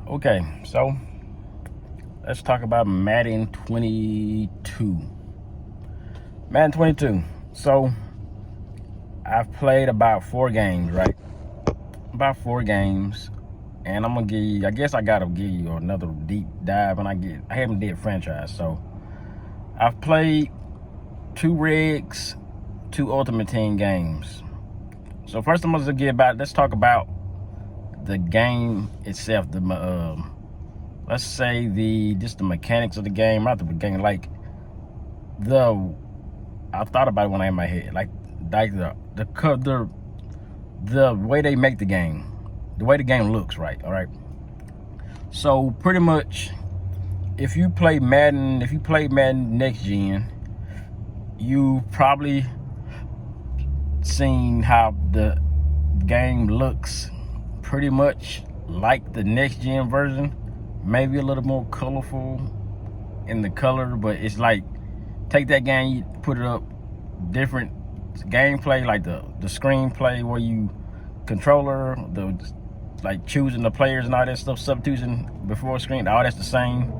Okay, so let's talk about Madden 22. Madden 22. So I've played about 4 games, right? About 4 games, and I'm gonna give you, I guess I gotta give you another deep dive, and I haven't did franchise. So I've played 2 regs, 2 Ultimate Team games. So first I'm gonna get about, let's talk about the game itself. The let's say just the mechanics of the game, not the game, like I thought about it when I had my head, like the way they make the game, the way the game looks, right? All right. So pretty much, if you play Madden next gen, you probably seen how the game looks pretty much like the next gen version, maybe a little more colorful in the color, but it's like, take that game, you put it up, different gameplay, like the screenplay where you controller, like choosing the players and all that stuff, substituting before screen, all that's the same.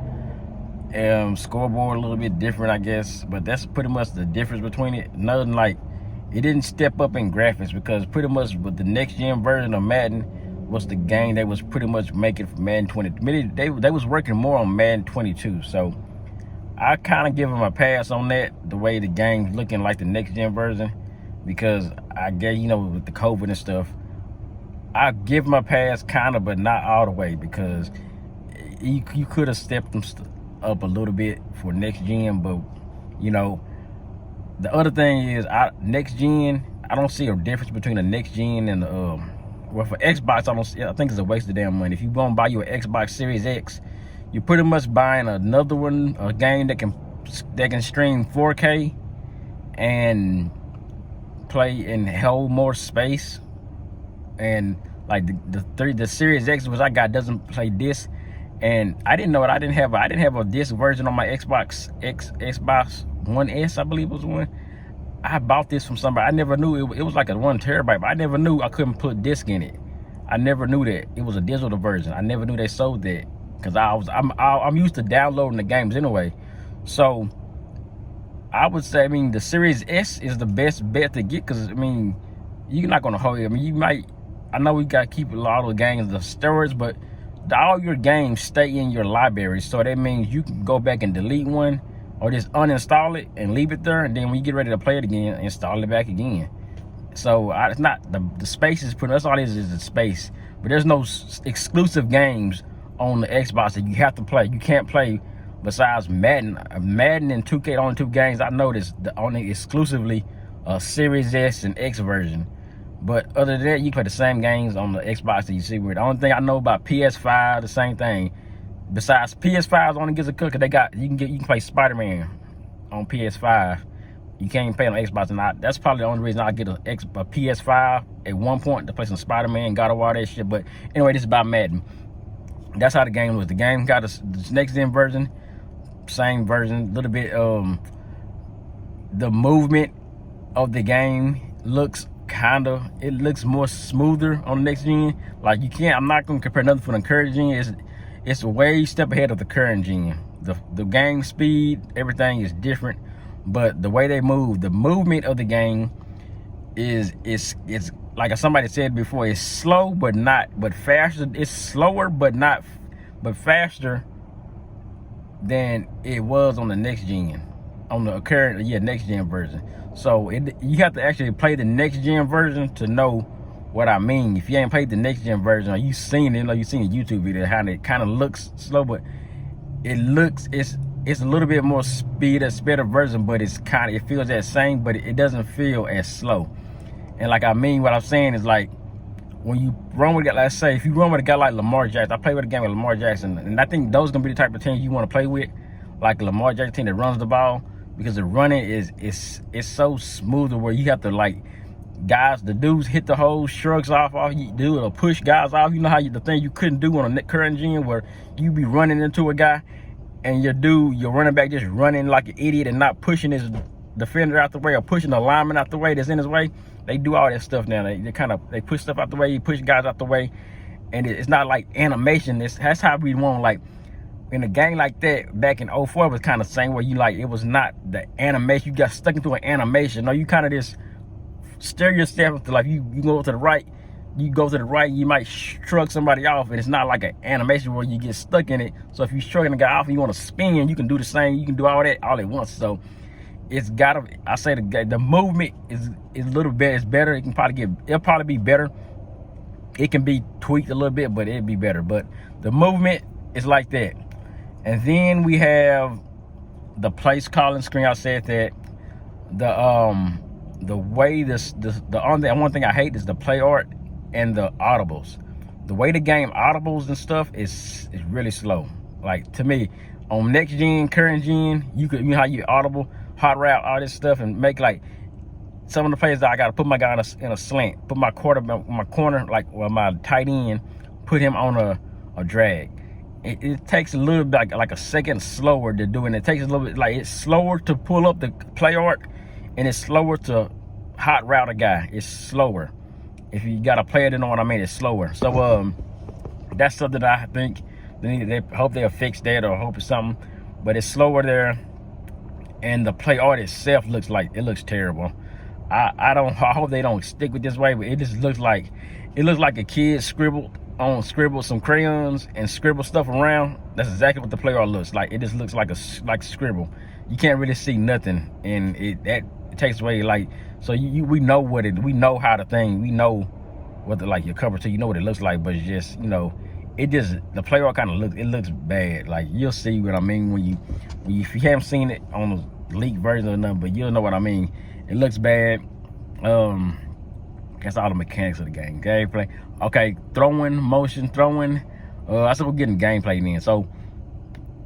Scoreboard a little bit different, I guess, but that's pretty much the difference between it. Nothing like, it didn't step up in graphics, because pretty much with the next gen version of Madden was the game they was pretty much making for Madden 20. They was working more on Madden 22, so I kind of give them a pass on that, the way the game's looking like the next gen version, because I guess, you know, with the COVID and stuff, I give them a pass kind of, but not all the way, because you could have stepped them up a little bit for next gen. But you know, the other thing is, next gen, I don't see a difference between the next gen and the well, for Xbox, I think it's a waste of damn money. If you go and buy you an Xbox Series X, you're pretty much buying another one, a game that can stream 4K and play and hold more space. And like the Series X, which I got, doesn't play disc. And I didn't know it. I didn't have a disc version on my Xbox One S, I believe it was one. I bought this from somebody. I never knew it was like a 1 terabyte, but I never knew I couldn't put disc in it. I never knew that it was a digital version. I never knew they sold that, because I'm used to downloading the games anyway. So I would say, I mean, the Series S is the best bet to get, because I mean, you're not gonna hold it. I mean, you might, I know we gotta keep a lot of the games the storage, but all your games stay in your library. So that means you can go back and delete one, or just uninstall it and leave it there, and then when you get ready to play it again, install it back again. So it's not the space is pretty. That's all it is the space. But there's no exclusive games on the Xbox that you have to play. You can't play besides Madden. Madden and 2K, the only 2 games I noticed, the only exclusively Series S and X version. But other than that, you play the same games on the Xbox that you see with. The only thing I know about PS5, the same thing. Besides, PS5 only gets a cook, 'cause you can play Spider-Man on PS5. You can't even play on Xbox, and that's probably the only reason I get a PS5 at one point, to play some Spider-Man, God of War, that shit. But anyway, this is about Madden. That's how the game was. The game got this next gen version, same version, a little bit. The movement of the game looks it looks more smoother on the next gen. Like, I'm not gonna compare nothing from the current gen. It's a way step ahead of the current gen. The game speed, everything is different, but the way they move, the movement of the game is like somebody said before, it's slow but faster. It's slower but faster than it was on the next gen, on the current next gen version. So you have to actually play the next gen version to know what I mean. If you ain't played the next gen version, or you seen it, you've seen a YouTube video how it kind of looks slow, but it's a little bit more speeder version, but it feels that same, but it doesn't feel as slow. And like, I mean, what I'm saying is, like, when you run with a guy, let's say if you run with a guy like Lamar Jackson, I play with a game with Lamar Jackson, and I think those are gonna be the type of teams you want to play with, like Lamar Jackson team that runs the ball, because the running is so smooth, where you have to, like, the dudes hit the hole, shrugs off, all you do is push guys off. You know how the thing you couldn't do on a current gen, where you be running into a guy and your running back just running like an idiot and not pushing his defender out the way, or pushing the lineman out the way that's in his way. They do all that stuff now. They push stuff out the way, you push guys out the way, and it's not like animation. That's how we want, like in a game like that back in 04, it was kind of the same where you like, it was not the animation, you got stuck into an animation. No, you kind of just steer yourself to, like, you go to the right, you might shrug somebody off, and it's not like an animation where you get stuck in it. So if you're shrugging the guy off and you want to spin, you can do the same, you can do all that all at once. So it's gotta, I say the movement is a little bit, it's better. It'll probably be better. It can be tweaked a little bit, but it'd be better. But the movement is like that. And then we have the place calling screen. I said that the way one thing I hate is the play art and the audibles. The way the game audibles and stuff is really slow. Like, to me, on next gen, current gen, you know how you audible, hot route, all this stuff, and make like some of the plays that I gotta put my guy in a slant, put my corner, like, well, my tight end, put him on a drag. It takes a little bit, like a second slower to do it. It takes a little bit, like, it's slower to pull up the play arc, and it's slower to hot route a guy. It's slower. If you got a player to know what I mean, it's slower. So that's something that I think they hope they'll fix that, or hope it's something. But it's slower there, and the play art itself looks terrible. I hope they don't stick with this way, but it just looks like a kid scribbled some crayons and scribble stuff around. That's exactly what the play art looks like. It just looks like a scribble. You can't really see nothing, and it takes away, like, so we know we know how we know what like your cover two, you know what it looks like, but it's just, the play art kind of looks bad. Like, you'll see what I mean when if you haven't seen it on the leaked version or nothing, but you'll know what I mean. It looks bad. That's all the mechanics of the game. Gameplay. Okay, motion throwing. I said we're getting gameplay then. So,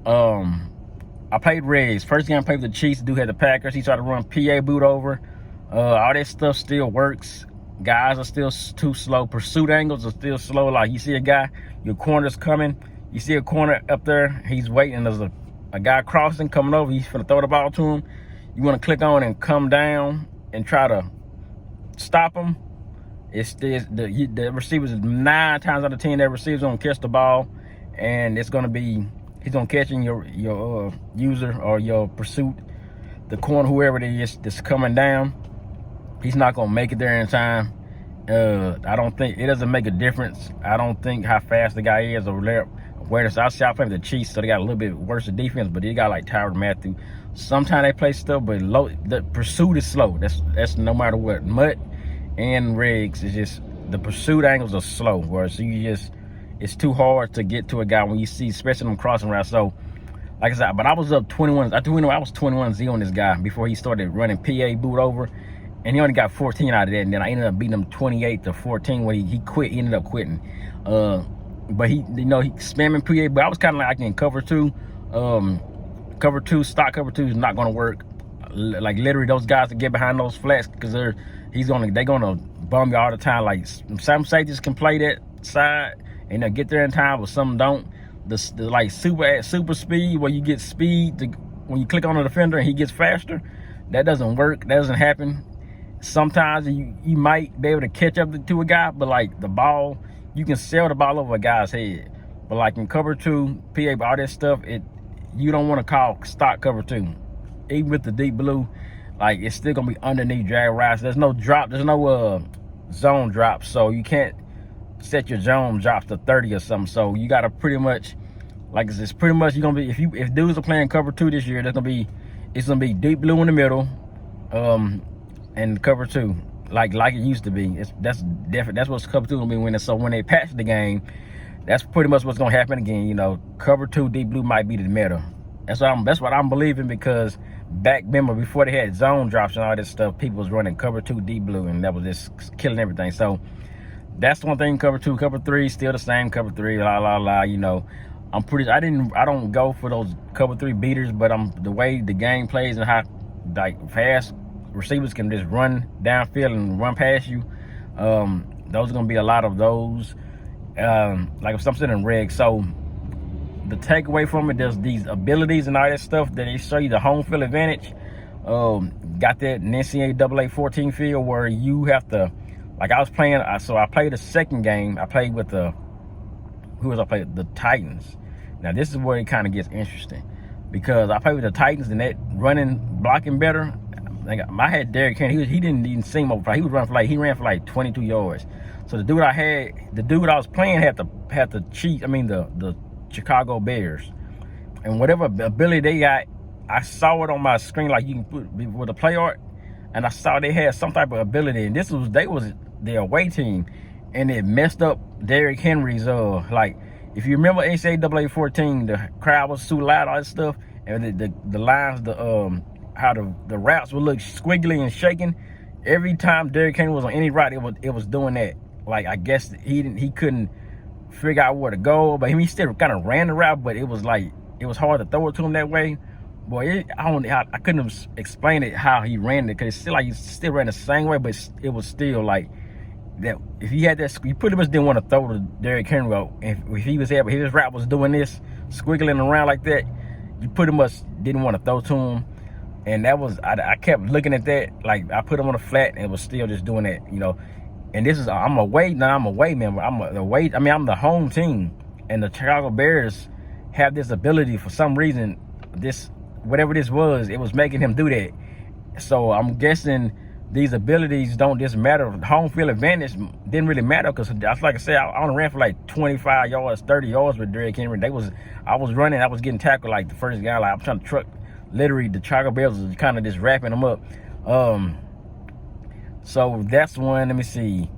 I played Reds. First game I played with the Chiefs. Dude had the Packers. He tried to run PA boot over. All that stuff still works. Guys are still too slow. Pursuit angles are still slow. Like, you see a guy, your corner's coming. You see a corner up there. He's waiting. There's a guy crossing, coming over. He's gonna throw the ball to him. You want to click on and come down and try to stop him. It's the receivers, 9 times out of 10, that receiver's gonna catch the ball, and he's gonna catch in your user or your pursuit, the corner, whoever it is that's coming down. He's not gonna make it there in time. I don't think it doesn't make a difference. I don't think how fast the guy is or where it's outside. Playing the Chiefs, so they got a little bit worse defense, but they got like Tyrann Mathieu. Sometimes they play stuff, but the pursuit is slow. That's no matter what. Mutt and Riggs is just, the pursuit angles are slow, whereas it's too hard to get to a guy when you see, especially them crossing routes. So, like I said, but I was up 21. I was 21-0 on this guy before he started running PA boot over, and he only got 14 out of that. And then I ended up beating him 28-14 when he quit. He ended up quitting. But he spamming PA. But I was kind of like in cover two. Stock cover two is not going to work. Like, literally, those guys that get behind those flats, because they're gonna bum you all the time. Like, some safeties can play that side and they'll get there in time, but some don't. The like super speed, where you get speed when you click on the defender and he gets faster, that doesn't work. That doesn't happen. Sometimes you might be able to catch up to a guy, but like the ball, you can sail the ball over a guy's head. But like in cover two, PA, all that stuff, you don't want to call stock cover two. Even with the deep blue, like, it's still gonna be underneath drag routes. There's no drop, there's no zone drop, so you can't set your zone drops to 30 or something. So you gotta pretty much, like, it's pretty much, you're gonna be, if dudes are playing cover two this year, it's gonna be deep blue in the middle, and cover two, like it used to be. That's different. That's what's cover two gonna be winning. So when they patch the game, that's pretty much what's gonna happen again. Cover two, deep blue might be the meta. That's what I'm believing, because back, remember, before they had zone drops and all this stuff, people was running cover two, deep blue, and that was just killing everything. So that's one thing. Cover two, cover three, still the same. Cover three, I don't go for those cover three beaters, but the way the game plays and how, like, fast receivers can just run downfield and run past you, those are gonna be a lot of those. Like if something in red. So the takeaway from it, there's these abilities and all that stuff that they show you, the home field advantage. Got that NCAA 14 field where you have to, like, I was playing, so I played the second game. I played with the who was I played? The Titans. Now this is where it kind of gets interesting, because I played with the Titans and that running, blocking better. Like, I had Derrick Henry. He didn't even seem over. He was running for like, he ran for like 22 yards. So the dude I was playing had the Chiefs. I mean the Chicago Bears, and whatever ability they got, I saw it on my screen like you can put with the play art, and I saw they had some type of ability. And they was the away team, and it messed up Derrick Henry's like, if you remember NCAA 14, the crowd was too loud, all that stuff, and the lines, how the routes would look squiggly and shaking. Every time Derrick Henry was on any route, it was doing that. Like, I guess he couldn't figure out where to go, but he still kind of ran the route, but it was like, it was hard to throw it to him that way. Boy, I couldn't explain it how he ran it, because it's still like he still ran the same way, but it was still like that. If he had that, you pretty much didn't want to throw to Derrick Henry. If he was able, if his route was doing this, squiggling around like that, you pretty much didn't want to throw to him. And that was, I kept looking at that, like I put him on the flat and it was still just doing that, you know. And this is, I'm a away member. I'm the home team, and the Chicago Bears have this ability for some reason. Whatever this was, it was making him do that. So I'm guessing these abilities don't just matter. Home field advantage didn't really matter, because like I said, I only ran for like 25 yards, 30 yards with Derrick Henry. I was running, I was getting tackled like the first guy. Like, I'm trying to truck. Literally, the Chicago Bears was kind of just wrapping them up. So that's one. Let me see.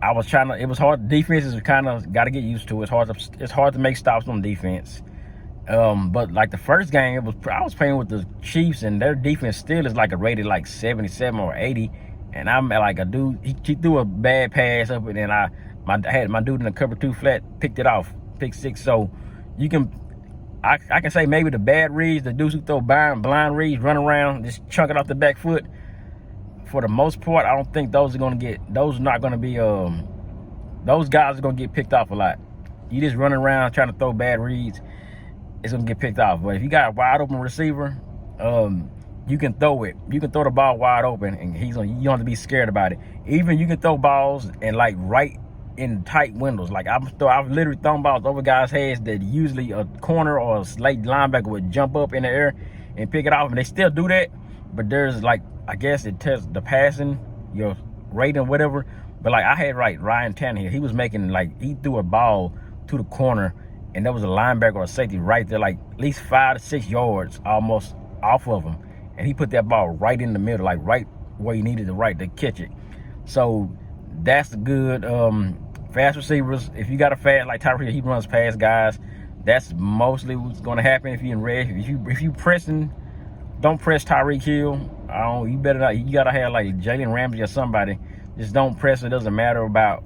I was trying to. It was hard. Defenses kind of got to get used to it. It's hard to make stops on defense. But like the first game, I was playing with the Chiefs, and their defense still is like a rated like 77 or 80. And I'm like a dude. He threw a bad pass up, and then I had my dude in the cover 2 flat, picked it off, pick 6. So you can. I can say maybe the bad reads, the dudes who throw blind reads, run around, just chunk it off the back foot. For the most part, I don't think those are not going to be, those guys are going to get picked off a lot. You just running around trying to throw bad reads, it's going to get picked off. But if you got a wide open receiver, you can throw it. You can throw the ball wide open, and you don't have to be scared about it. Even you can throw balls and like right in tight windows. Like I've literally thrown balls over guys' heads that usually a corner or a late linebacker would jump up in the air and pick it off, and they still do that. But there's like, I guess it tests the passing, your rating, whatever. But like I had Ryan Tannehill, he was making, like, he threw a ball to the corner, and there was a linebacker or a safety right there, like at least 5 to 6 yards almost off of him, and he put that ball right in the middle, like right where he needed to catch it. So that's good. Fast receivers, if you got a fast, like Tyreek, he runs past guys. That's mostly what's going to happen if you're in red. If you pressing, don't press Tyreek Hill. You better not. You got to have like Jalen Ramsey or somebody. Just don't press. It doesn't matter about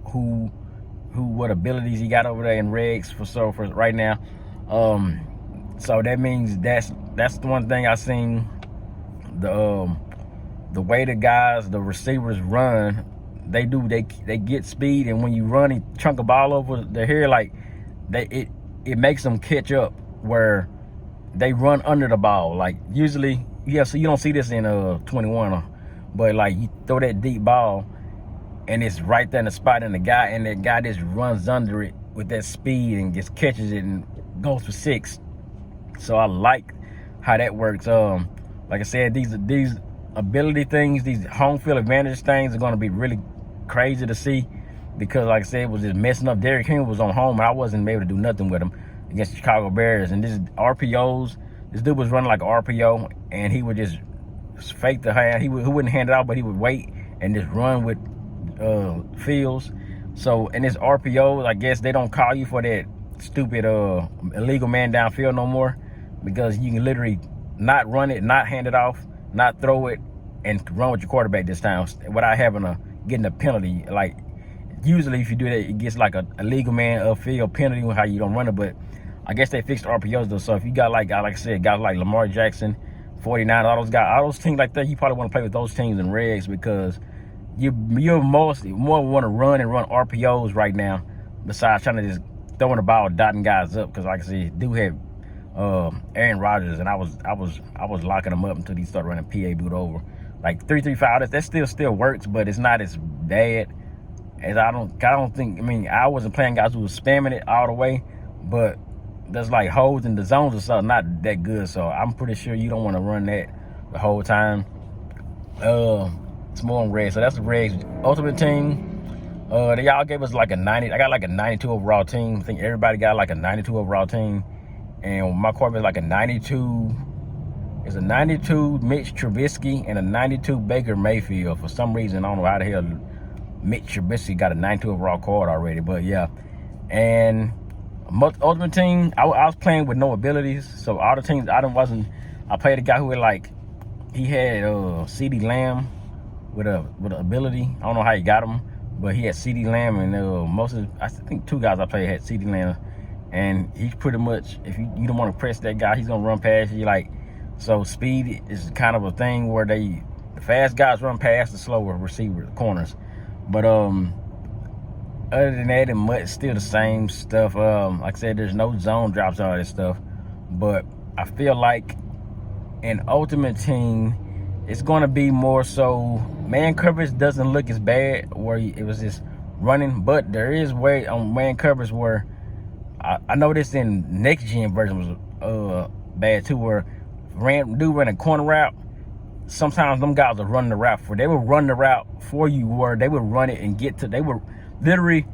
what abilities he got over there in regs for right now. So that means that's the one thing I seen. The way the receivers run, they get speed, and when you run and chunk a ball over their hair, like it makes them catch up where they run under the ball. Like usually, so you don't see this in 21, but like you throw that deep ball and it's right there in the spot, and that guy just runs under it with that speed and just catches it and goes for 6. So I like how that works. Like I said, these ability things, these home field advantage things are going to be really crazy to see, because like I said, it was just messing up. Derrick Henry was on home, and I wasn't able to do nothing with him against the Chicago Bears. And this RPOs, this dude was running like an RPO, and he would just fake the hand. He wouldn't hand it out, but he would wait and just run with fields. So in this RPO, I guess they don't call you for that stupid illegal man downfield no more, because you can literally not run it, not hand it off, not throw it, and run with your quarterback this time without getting a penalty. Like usually if you do that, it gets like a illegal man upfield penalty with how you don't run it. But I guess they fixed RPOs though. So if you got like I said, guys like Lamar Jackson, 49, all those teams like that, you probably want to play with those teams in regs, because you're more want to run RPOs right now, besides trying to just throwing the ball, dotting guys up. Because like I said, do have Aaron Rodgers, and I was locking them up until he started running PA boot over. Like 3-3-5, that still works, but it's not as bad As I don't think, I mean, I wasn't playing guys who was spamming it all the way, but there's like holes in the zones or something, not that good. So I'm pretty sure you don't want to run that the whole time. It's more on red. So that's the red ultimate team. They all gave us like a 90. I got like a 92 overall team. I think everybody got like a 92 overall team. And my quarterback is like a 92. It's a 92 Mitch Trubisky and a 92 Baker Mayfield. For some reason, I don't know how the hell Mitch Trubisky got a 92 overall card already. But yeah. And ultimate team, I was playing with no abilities. So all the teams, I played a guy who had like, he had CeeDee Lamb with a ability. I don't know how he got him, but he had CeeDee Lamb, and I think 2 guys I played had CeeDee Lamb, and he's pretty much, if you don't want to press that guy, he's gonna run past you. Like, so speed is kind of a thing where the fast guys run past the slower receiver corners. But other than that, and it's still the same stuff. Like I said, there's no zone drops, all this stuff. But I feel like in Ultimate Team, it's going to be more so man coverage doesn't look as bad where it was just running, but there is way on man coverage where I noticed in next gen version was bad too, where dude ran a corner route. Sometimes them guys are running the route they would run the route for you, where they would run it and they would literally,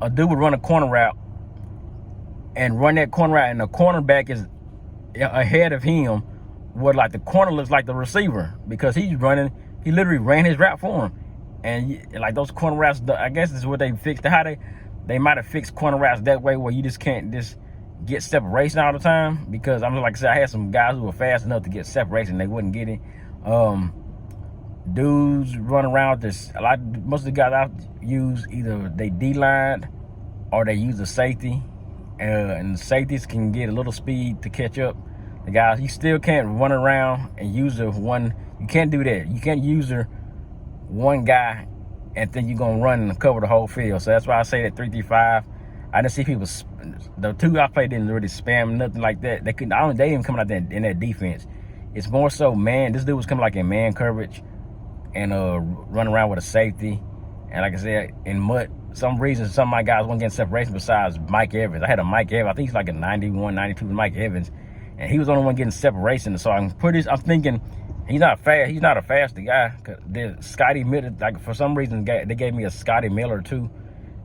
a dude would run a corner route and run that corner route, and the cornerback is ahead of him, where like the corner looks like the receiver because he's running. He literally ran his route for him, and like those corner routes, I guess this is what they fixed. How they might have fixed corner routes that way, where you just can't just get separation all the time. Because I'm like I said, I had some guys who were fast enough to get separation, they wouldn't get it. Dudes run around this. Most of the guys I use, either they D-lined or they use a safety, and the safeties can get a little speed to catch up. The guys, you still can't run around and use one. You can't do that. You can't use one guy and then you're gonna run and cover the whole field. So that's why I say that 3-3-5. I didn't see people. The 2 I played didn't really spam nothing like that. They couldn't. They didn't come out there in that defense. It's more so man. This dude was coming like in man coverage and run around with a safety. And like I said, in some reason, some of my guys weren't getting separation besides Mike Evans. I had a Mike Evans. I think he's like a 91, 92 with Mike Evans. And he was the only one getting separation. So I'm thinking he's not fast. He's not a faster guy. Cause Scotty Miller, like for some reason, they gave me a Scotty Miller too.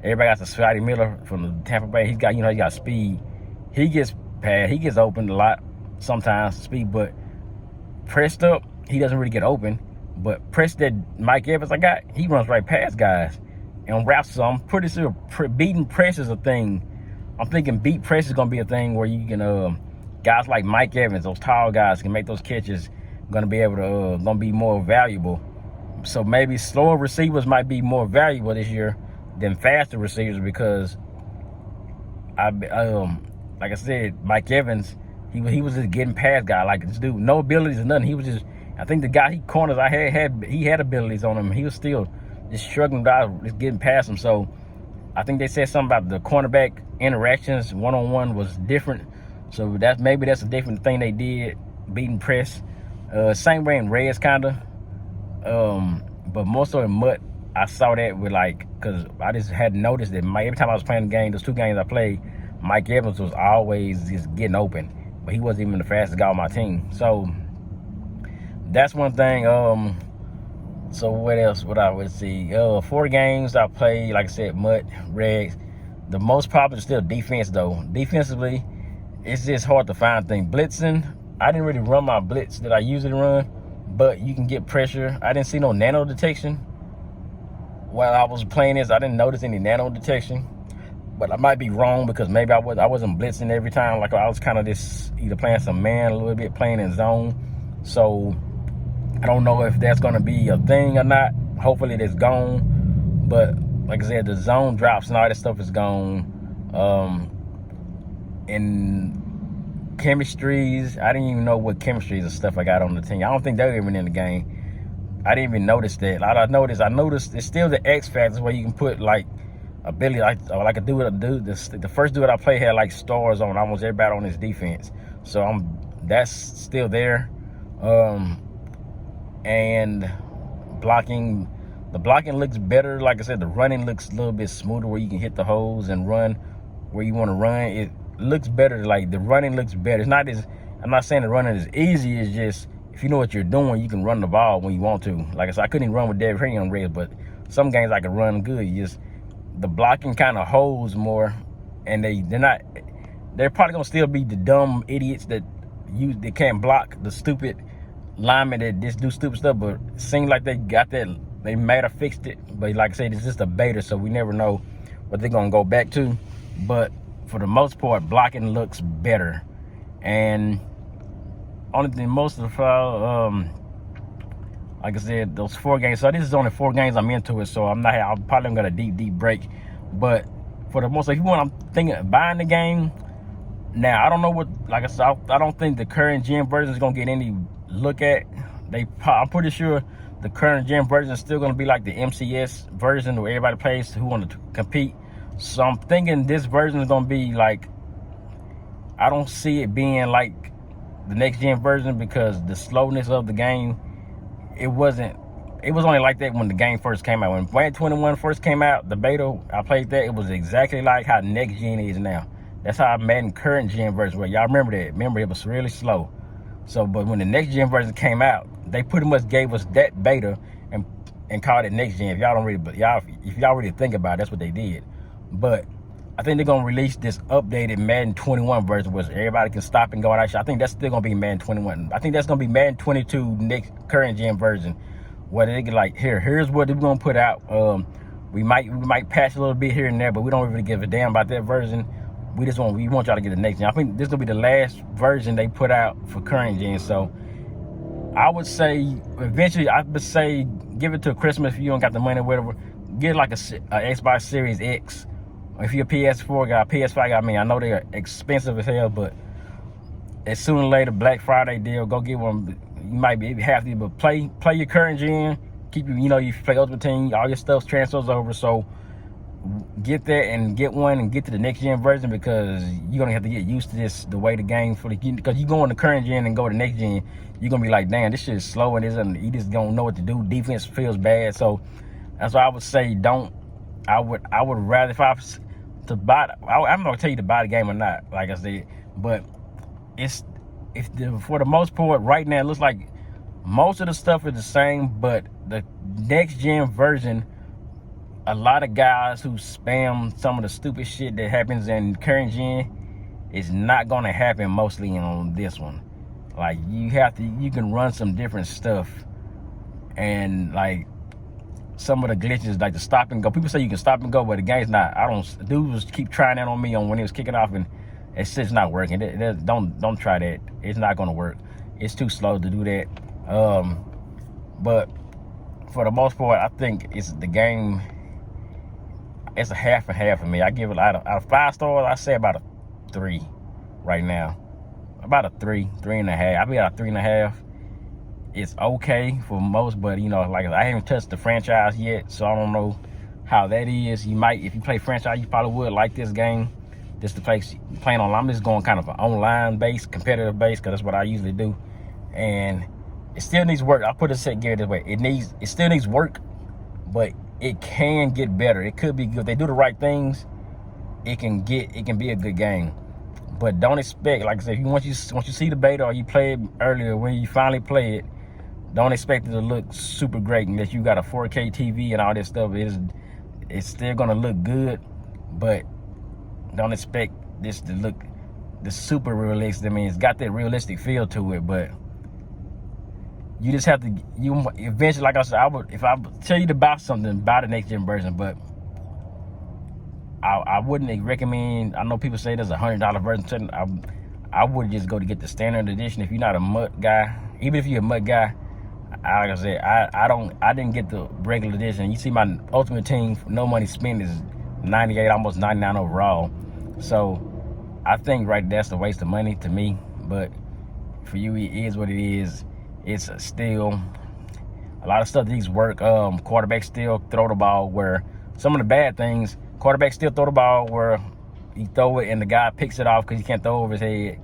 Everybody got the Scotty Miller from the Tampa Bay. He got speed. He gets past. He gets open a lot sometimes, speed. But pressed up, he doesn't really get open. But pressed that Mike Evans I got, he runs right past guys and routes. So I'm pretty sure beating press is a thing. I'm thinking beat press is gonna be a thing where you can guys like Mike Evans, those tall guys, can make those catches. Gonna be able to gonna be more valuable. So maybe slower receivers might be more valuable this year than faster receivers, because like I said, Mike Evans, he was just getting past guy. Like this dude, no abilities or nothing. He was just, I think the guy corners I had abilities on him. He was still just struggling guys, just getting past him. So I think they said something about the cornerback interactions one-on-one was different. So maybe that's a different thing they did, beating press. Same way in Reds, kinda. But more so in MUT, I saw that with cause I just had noticed that every time I was playing the game, those 2 games I played, Mike Evans was always just getting open, but he wasn't even the fastest guy on my team. So that's one thing. So what else would I would see? 4 games I played, like I said, MUT, Reds. The most popular is still defense though. Defensively, it's just hard to find things. Blitzing, I didn't really run my blitz that I usually run, but you can get pressure. I didn't see no nano detection while I was playing this. I didn't notice any nano detection, but I might be wrong, because maybe I wasn't blitzing every time. Like I was kind of just either playing some man a little bit, playing in zone. So I don't know if that's going to be a thing or not. Hopefully it's gone. But like I said, the zone drops and all that stuff is gone. In chemistries, I didn't even know what chemistries and stuff I got on the team. I don't think they were even in the game. I didn't even notice that. I noticed it's still the X factors where you can put like ability, like a dude. The first dude I played had like stars on almost everybody on his defense. So that's still there. And blocking, The blocking looks better. Like I said, the running looks a little bit smoother where you can hit the holes and run where you want to run. It looks better. Like the running looks better. It's not as, I'm not saying the running is easy. It's just, if you know what you're doing, you can run the ball when you want to. Like I said, I couldn't even run with David Henry on Reds, but some games I can run good. You just, the blocking kind of holds more, and they're probably gonna still be the dumb idiots that can't block, the stupid linemen that just do stupid stuff, but it seems like they got that, they might have fixed it. But like I said, it's just a beta, so we never know what they're gonna go back to. But for the most part, blocking looks better. And only thing, most of the like I said, those 4 games. So this is only 4 games I'm into it, so I'm probably gonna deep break. But for the most, if you want, I'm thinking of buying the game. Now I don't know what, like I said, I don't think the current gen version is gonna get any look at. I'm pretty sure the current gen version is still gonna be like the MCS version where everybody plays who want to compete. So I'm thinking this version is gonna be like, I don't see it being like the next gen version, because the slowness of the game, it was only like that when the game first came out. When Madden 21 first came out, the beta, I played that, it was exactly like how next gen is now. That's how Madden current gen version was. Y'all remember that? Remember, it was really slow. So, but when the next gen version came out, they pretty much gave us that beta and called it next gen. If y'all don't really, but if y'all really think about it, that's what they did. But I think they're gonna release this updated Madden 21 version where everybody can stop and go out. I think that's still gonna be Madden 21. I think that's gonna be Madden 22 next current gen version, where they get like, here's what we're gonna put out. We might patch a little bit here and there, but we don't really give a damn about that version. We want y'all to get the next gen. I think this will be the last version they put out for current gen. So I would say eventually, I would say give it to Christmas if you don't got the money or whatever. Get like a Xbox Series X. If you're a PS4 guy, PS5 guy, I know they're expensive as hell, but as sooner or later, Black Friday deal, go get one. You might be have to, but play your current gen. Keep you play Ultimate Team, all your stuff transfers over. So get that and get one and get to the next gen version, because you're gonna have to get used to this, the way the game because you go on the current gen and go to next gen, you're gonna be like, damn, this shit is slow and you just don't know what to do. Defense feels bad. So that's why I would say I would rather, if I was to buy, I'm gonna tell you to buy the game or not, like I said, but for the most part right now, it looks like most of the stuff is the same, but the next gen version, a lot of guys who spam some of the stupid shit that happens in current gen is not gonna happen mostly on this one. Like you can run some different stuff, and like some of the glitches, like the stop and go. People say you can stop and go, but the game's not. Dudes keep trying that on me when he was kicking off, and it's just not working. Don't try that. It's not gonna work. It's too slow to do that. But for the most part, I think it's the game. It's a half and half for me. I give it out of 5 stars. I say about a 3 right now. About a 3.5. I'll be at a 3.5. It's okay for most, but like I haven't touched the franchise yet, so I don't know how that is. You might, if you play franchise, you probably would like this game. Just to playing online. I'm just going kind of an online base, competitive base, because that's what I usually do. And it still needs work. I'll put it this way. It still needs work, but it can get better. It could be good. If they do the right things, it can be a good game. But don't expect, like I said, once you see the beta or you play it earlier, when you finally play it, don't expect it to look super great unless you got a 4K TV and all this stuff. It's still gonna look good, but don't expect this to look the super realistic. I mean, it's got that realistic feel to it, but you just have to, eventually, like I said, if I tell you to buy something, buy the next gen version, but I wouldn't recommend. I know people say there's a $100 version. I would just go to get the standard edition if you're not a MUT guy. Even if you're a MUT guy, like I said, I didn't get the regular edition. You see my Ultimate Team, no money spent, is 98, almost 99 overall. So I think that's a waste of money to me. But for you, it is what it is. It's still a lot of stuff that needs work. Quarterbacks still throw the ball, where some of the bad things, quarterbacks still throw the ball where you throw it and the guy picks it off because he can't throw over his head.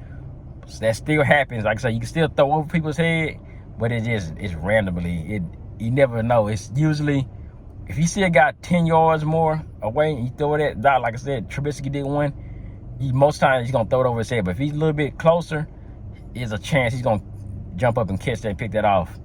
So that still happens. Like I said, you can still throw over people's head, but it's randomly. You never know. It's usually if you see a guy 10 yards more away and you throw it at Doc, like I said, Trubisky did one, most times he's gonna throw it over his head. But if he's a little bit closer, there's a chance he's gonna jump up and catch that and pick that off.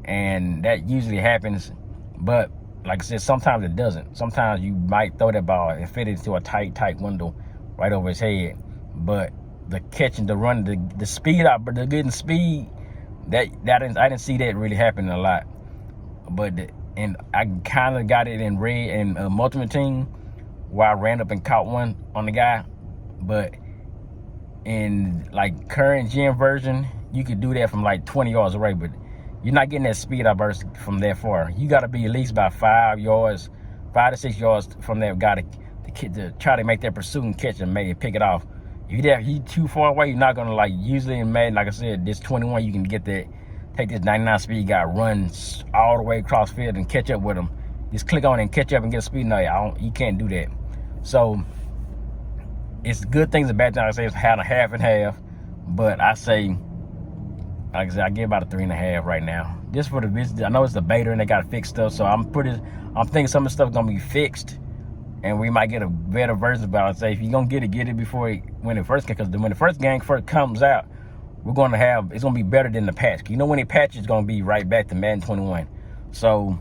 And that usually happens. But like I said, sometimes it doesn't. Sometimes you might throw that ball and fit it into a tight window right over his head. But the catching, the run, the speed out, but the getting speed, I didn't see that really happening a lot. But and I kind of got it in red and Ultimate Team where I ran up and caught one on the guy. But in like current gen version, you could do that from like 20 yards away, but you're not getting that speed outburst from that far. You got to be at least about 5 to 6 yards from that guy to try to make that pursuit and catch and maybe pick it off. If you're too far away, you're not gonna, like, usually in Madden, like I said, this 21, you can get that, take this 99 speed guy, run all the way across field and catch up with him. Just click on it and catch up and get a speed. No, you can't do that. So it's good things and bad things. Like I say, it's half and half, but I say, like I said, I give about a 3.5 right now. Just for the visit. I know it's the beta and they got to fix stuff, so I'm thinking some of the stuff gonna be fixed, and we might get a better version. But I'd say if you're gonna get it before when it first, because when the first game first comes out, it's gonna be better than the patch. You know, when it patches, it's gonna be right back to Madden 21. So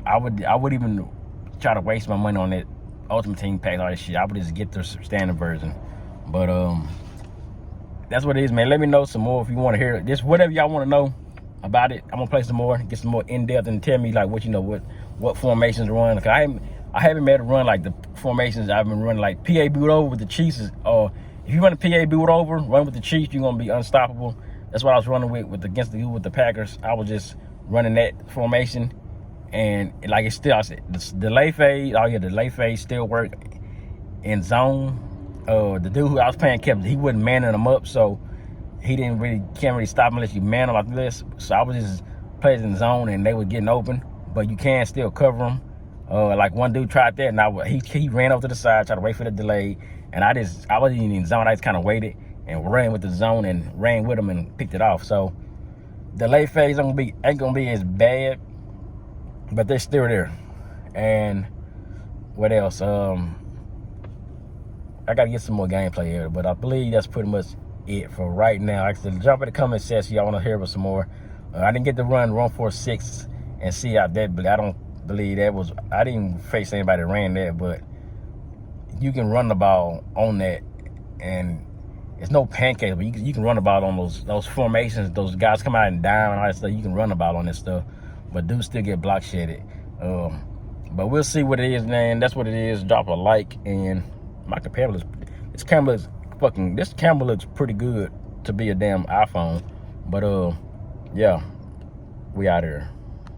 I would even try to waste my money on that Ultimate Team pack, all that shit. I would just get the standard version. But that's what it is, man. Let me know some more if you want to hear it. Just whatever y'all want to know about it. I'm gonna play some more, get some more in depth, and tell me like what formations run. Cause I haven't made a run like the formations I've been running, like PA boot over with the Chiefs. Or if you run a PA boot over, run with the Chiefs, you're gonna be unstoppable. That's what I was running with the Packers. I was just running that formation, and like it's still, I said, the delay phase. Oh yeah, the delay phase still work in zone. The dude who I was playing he wasn't manning them up, so he can't really stop him unless you man him like this. So I was just playing in zone and they were getting open, but you can still cover them. Like one dude tried that, and he ran over to the side, tried to wait for the delay, and I wasn't even in zone. I just kind of waited and ran with the zone and ran with him and picked it off. So delay phase ain't gonna be as bad, but they're still there. And what else? I gotta get some more gameplay here, but I believe that's pretty much it for right now. Like I said, jump in the comment section. Y'all want to hear about some more. I didn't get to run 146 and see how that, but I don't believe that was. I didn't face anybody that ran that, but you can run the ball on that, and it's no pancake, but you can run the ball on those formations. Those guys come out and down and all that stuff. You can run the ball on this stuff, but dudes still get block shedded. But we'll see what it is, man. That's what it is. Drop a like, and my camera this camera looks pretty good to be a damn iPhone. But yeah, we out here.